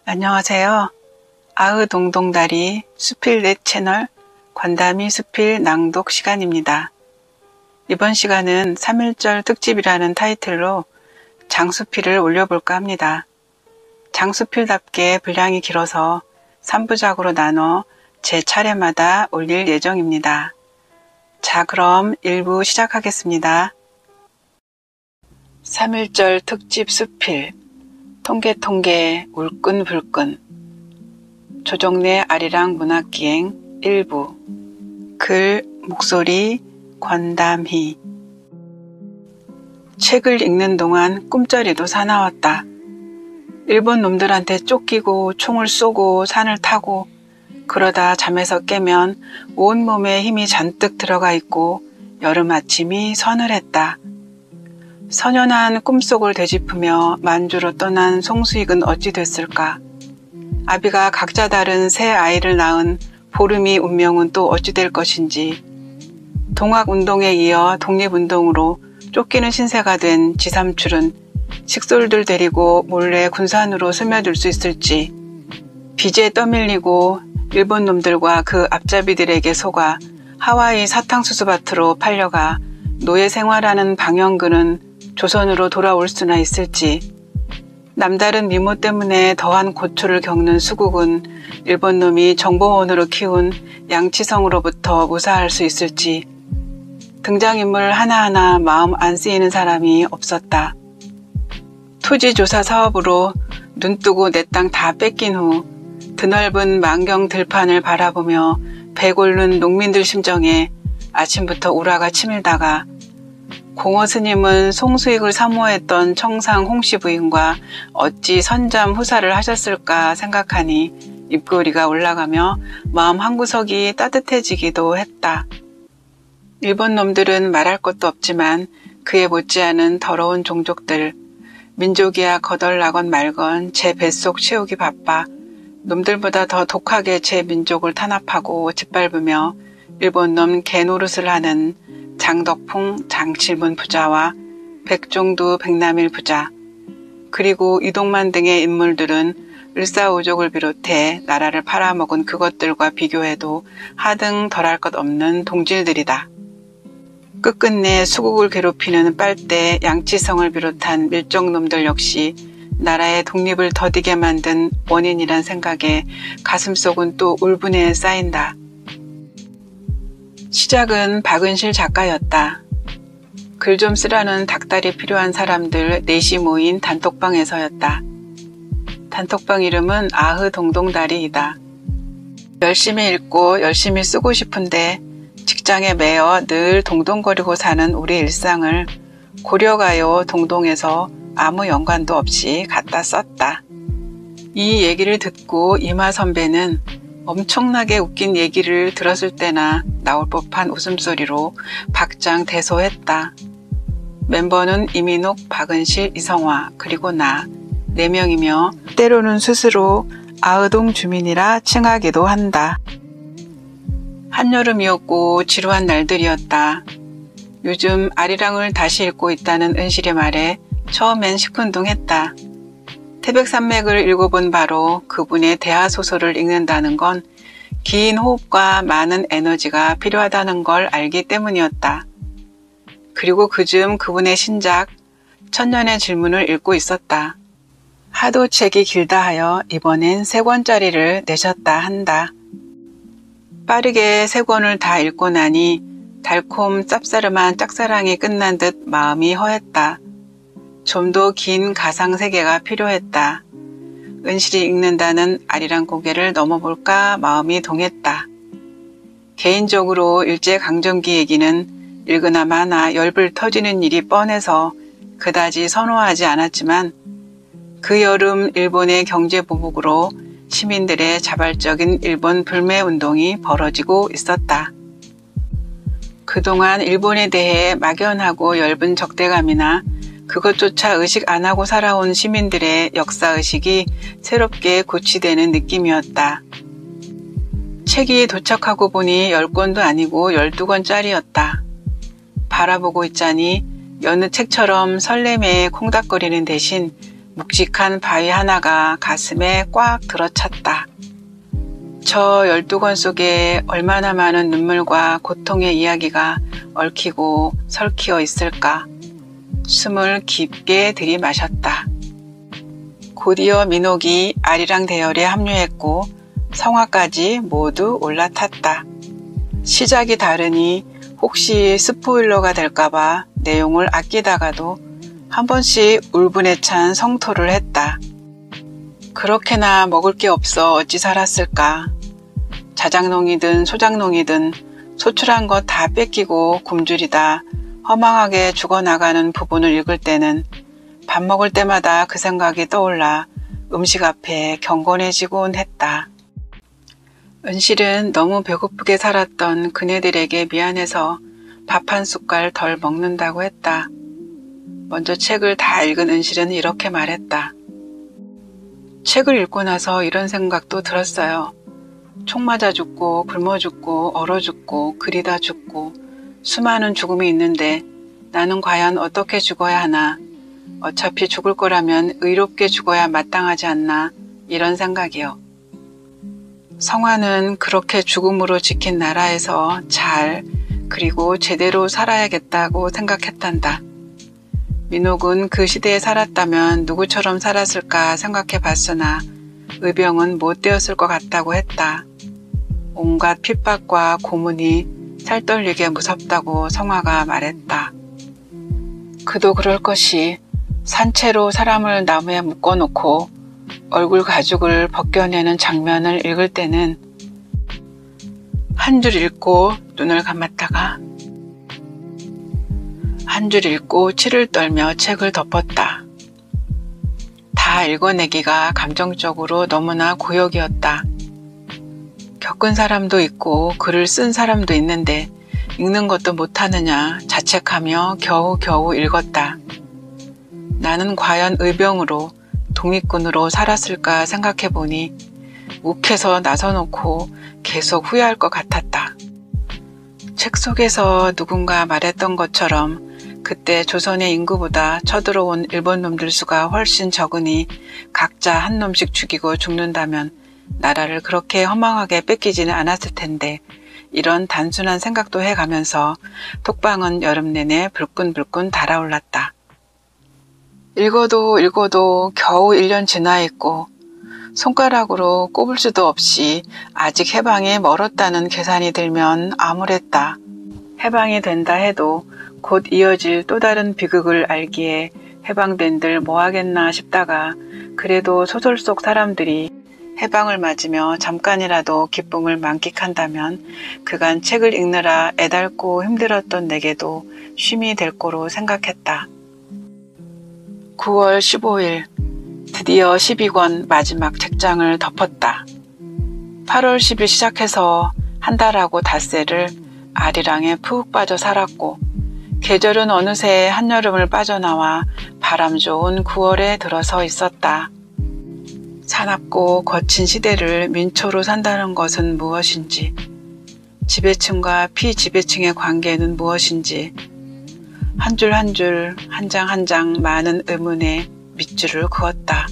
안녕하세요. 아흐동동다리 수필넷 채널 관담이 수필 낭독 시간입니다. 이번 시간은 3.1절 특집이라는 타이틀로 장수필을 올려볼까 합니다. 장수필답게 분량이 길어서 3부작으로 나눠 제 차례마다 올릴 예정입니다. 자, 그럼 1부 시작하겠습니다. 3.1절 특집 수필 통계통계 울끈불끈 조정래 아리랑 문학기행 1부 글, 목소리, 권담희 책을 읽는 동안 꿈자리도 사나웠다. 일본 놈들한테 쫓기고 총을 쏘고 산을 타고 그러다 잠에서 깨면 온몸에 힘이 잔뜩 들어가 있고 여름 아침이 서늘했다. 선연한 꿈속을 되짚으며 만주로 떠난 송수익은 어찌 됐을까? 아비가 각자 다른 새 아이를 낳은 보름이 운명은 또 어찌 될 것인지. 동학운동에 이어 독립운동으로 쫓기는 신세가 된 지삼출은 식솔들 데리고 몰래 군산으로 스며들 수 있을지. 빚에 떠밀리고 일본 놈들과 그 앞잡이들에게 속아 하와이 사탕수수밭으로 팔려가 노예 생활하는 방영근은 조선으로 돌아올 수나 있을지. 남다른 미모 때문에 더한 고초를 겪는 수국은 일본 놈이 정보원으로 키운 양치성으로부터 무사할 수 있을지. 등장인물 하나하나 마음 안 쓰이는 사람이 없었다. 토지조사 사업으로 눈뜨고 내 땅 다 뺏긴 후 드넓은 만경 들판을 바라보며 배골른 농민들 심정에 아침부터 우라가 치밀다가 공허 스님은 송수익을 사모했던 청상 홍씨 부인과 어찌 선잠 후사를 하셨을까 생각하니 입꼬리가 올라가며 마음 한구석이 따뜻해지기도 했다. 일본 놈들은 말할 것도 없지만 그에 못지않은 더러운 종족들, 민족이야 거덜나건 말건 제 뱃속 채우기 바빠 놈들보다 더 독하게 제 민족을 탄압하고 짓밟으며 일본 놈 개노릇을 하는 장덕풍, 장칠문 부자와 백종두, 백남일 부자, 그리고 이동만 등의 인물들은 을사오족을 비롯해 나라를 팔아먹은 그것들과 비교해도 하등 덜할 것 없는 동질들이다. 끝끝내 수국을 괴롭히는 빨대, 양치성을 비롯한 밀정놈들 역시 나라의 독립을 더디게 만든 원인이란 생각에 가슴속은 또 울분에 쌓인다. 시작은 박은실 작가였다. 글 좀 쓰라는 닥달이 필요한 사람들 넷이 모인 단톡방에서였다. 단톡방 이름은 아흐동동다리이다. 열심히 읽고 열심히 쓰고 싶은데 직장에 매여 늘 동동거리고 사는 우리 일상을 고려가요 동동에서 아무 연관도 없이 갖다 썼다. 이 얘기를 듣고 이마 선배는 엄청나게 웃긴 얘기를 들었을 때나 나올 법한 웃음소리로 박장대소했다. 멤버는 이민옥, 박은실, 이성화, 그리고 나 4명이며 때로는 스스로 아흐동 주민이라 칭하기도 한다. 한여름이었고 지루한 날들이었다. 요즘 아리랑을 다시 읽고 있다는 은실의 말에 처음엔 시큰둥했다. 태백산맥을 읽어본 바로 그분의 대하소설을 읽는다는 건 긴 호흡과 많은 에너지가 필요하다는 걸 알기 때문이었다. 그리고 그즘 그분의 신작 천년의 질문을 읽고 있었다. 하도 책이 길다 하여 이번엔 3권짜리를 내셨다 한다. 빠르게 3권을 다 읽고 나니 달콤 쌉싸름한 짝사랑이 끝난 듯 마음이 허했다. 좀 더 긴 가상세계가 필요했다. 은실이 읽는다는 아리랑 고개를 넘어볼까 마음이 동했다. 개인적으로 일제강점기 얘기는 읽으나 마나 열불 터지는 일이 뻔해서 그다지 선호하지 않았지만 그 여름 일본의 경제보복으로 시민들의 자발적인 일본 불매운동이 벌어지고 있었다. 그동안 일본에 대해 막연하고 엷은 적대감이나 그것조차 의식 안 하고 살아온 시민들의 역사의식이 새롭게 고취되는 느낌이었다. 책이 도착하고 보니 10권도 아니고 12권짜리였다. 바라보고 있자니 여느 책처럼 설렘에 콩닥거리는 대신 묵직한 바위 하나가 가슴에 꽉 들어찼다. 저 12권 속에 얼마나 많은 눈물과 고통의 이야기가 얽히고 설키어 있을까. 숨을 깊게 들이마셨다. 곧이어 민옥이 아리랑 대열에 합류했고 성화까지 모두 올라탔다. 시작이 다르니 혹시 스포일러가 될까봐 내용을 아끼다가도 한 번씩 울분에 찬 성토를 했다. 그렇게나 먹을 게 없어 어찌 살았을까. 자작농이든 소작농이든 소출한 것 다 뺏기고 굶주리다 허망하게 죽어나가는 부분을 읽을 때는 밥 먹을 때마다 그 생각이 떠올라 음식 앞에 경건해지곤 했다. 은실은 너무 배고프게 살았던 그네들에게 미안해서 밥 한 숟갈 덜 먹는다고 했다. 먼저 책을 다 읽은 은실은 이렇게 말했다. 책을 읽고 나서 이런 생각도 들었어요. 총 맞아 죽고 굶어 죽고 얼어 죽고 그리다 죽고 수많은 죽음이 있는데 나는 과연 어떻게 죽어야 하나. 어차피 죽을 거라면 의롭게 죽어야 마땅하지 않나. 이런 생각이요. 성화는 그렇게 죽음으로 지킨 나라에서 잘 그리고 제대로 살아야겠다고 생각했단다. 민옥은 그 시대에 살았다면 누구처럼 살았을까 생각해 봤으나 의병은 못 되었을 것 같다고 했다. 온갖 핍박과 고문이 살떨리게 무섭다고 성화가 말했다. 그도 그럴 것이 산채로 사람을 나무에 묶어놓고 얼굴 가죽을 벗겨내는 장면을 읽을 때는 한 줄 읽고 눈을 감았다가 한 줄 읽고 치를 떨며 책을 덮었다. 다 읽어내기가 감정적으로 너무나 고역이었다. 겪은 사람도 있고 글을 쓴 사람도 있는데 읽는 것도 못하느냐 자책하며 겨우겨우 읽었다. 나는 과연 의병으로 독립군으로 살았을까 생각해보니 욱해서 나서놓고 계속 후회할 것 같았다. 책 속에서 누군가 말했던 것처럼 그때 조선의 인구보다 쳐들어온 일본 놈들 수가 훨씬 적으니 각자 한 놈씩 죽이고 죽는다면 나라를 그렇게 허망하게 뺏기지는 않았을 텐데 이런 단순한 생각도 해가면서 톡방은 여름 내내 불끈불끈 달아올랐다. 읽어도 겨우 1년 지나 있고 손가락으로 꼽을 수도 없이 아직 해방이 멀었다는 계산이 들면 암울했다. 해방이 된다 해도 곧 이어질 또 다른 비극을 알기에 해방된들 뭐하겠나 싶다가 그래도 소설 속 사람들이 해방을 맞으며 잠깐이라도 기쁨을 만끽한다면 그간 책을 읽느라 애달고 힘들었던 내게도 쉼이 될 거로 생각했다. 9월 15일 드디어 12권 마지막 책장을 덮었다. 8월 10일 시작해서 한 달하고 닷새를 아리랑에 푹 빠져 살았고 계절은 어느새 한여름을 빠져나와 바람 좋은 9월에 들어서 있었다. 사납고 거친 시대를 민초로 산다는 것은 무엇인지, 지배층과 피지배층의 관계는 무엇인지 한 줄 한 줄, 한 장 한 장 많은 의문에 밑줄을 그었다.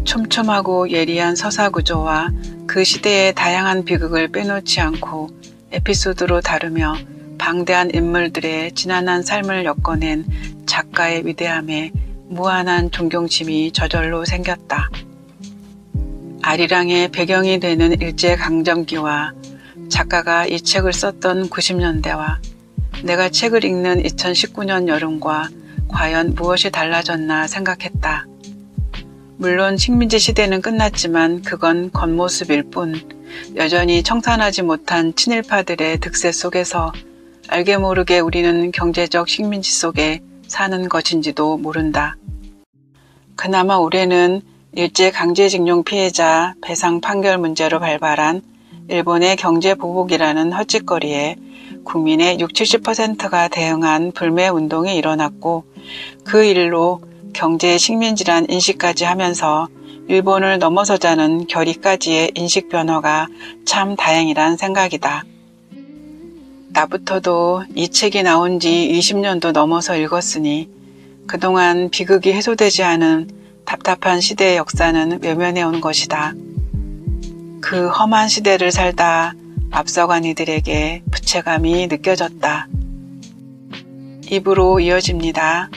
촘촘하고 예리한 서사 구조와 그 시대의 다양한 비극을 빼놓지 않고 에피소드로 다루며 방대한 인물들의 지난한 삶을 엮어낸 작가의 위대함에 무한한 존경심이 저절로 생겼다. 아리랑의 배경이 되는 일제강점기와 작가가 이 책을 썼던 90년대와 내가 책을 읽는 2019년 여름과 과연 무엇이 달라졌나 생각했다. 물론 식민지 시대는 끝났지만 그건 겉모습일 뿐 여전히 청산하지 못한 친일파들의 득세 속에서 알게 모르게 우리는 경제적 식민지 속에 사는 것인지도 모른다. 그나마 올해는 일제강제징용 피해자 배상 판결 문제로 발발한 일본의 경제보복이라는 헛짓거리에 국민의 60, 70%가 대응한 불매운동이 일어났고 그 일로 경제 식민지란 인식까지 하면서 일본을 넘어서자는 결의까지의 인식 변화가 참 다행이란 생각이다. 나부터도 이 책이 나온 지 20년도 넘어서 읽었으니 그동안 비극이 해소되지 않은 답답한 시대의 역사는 외면해 온 것이다. 그 험한 시대를 살다 앞서간 이들에게 부채감이 느껴졌다. 입으로 이어집니다.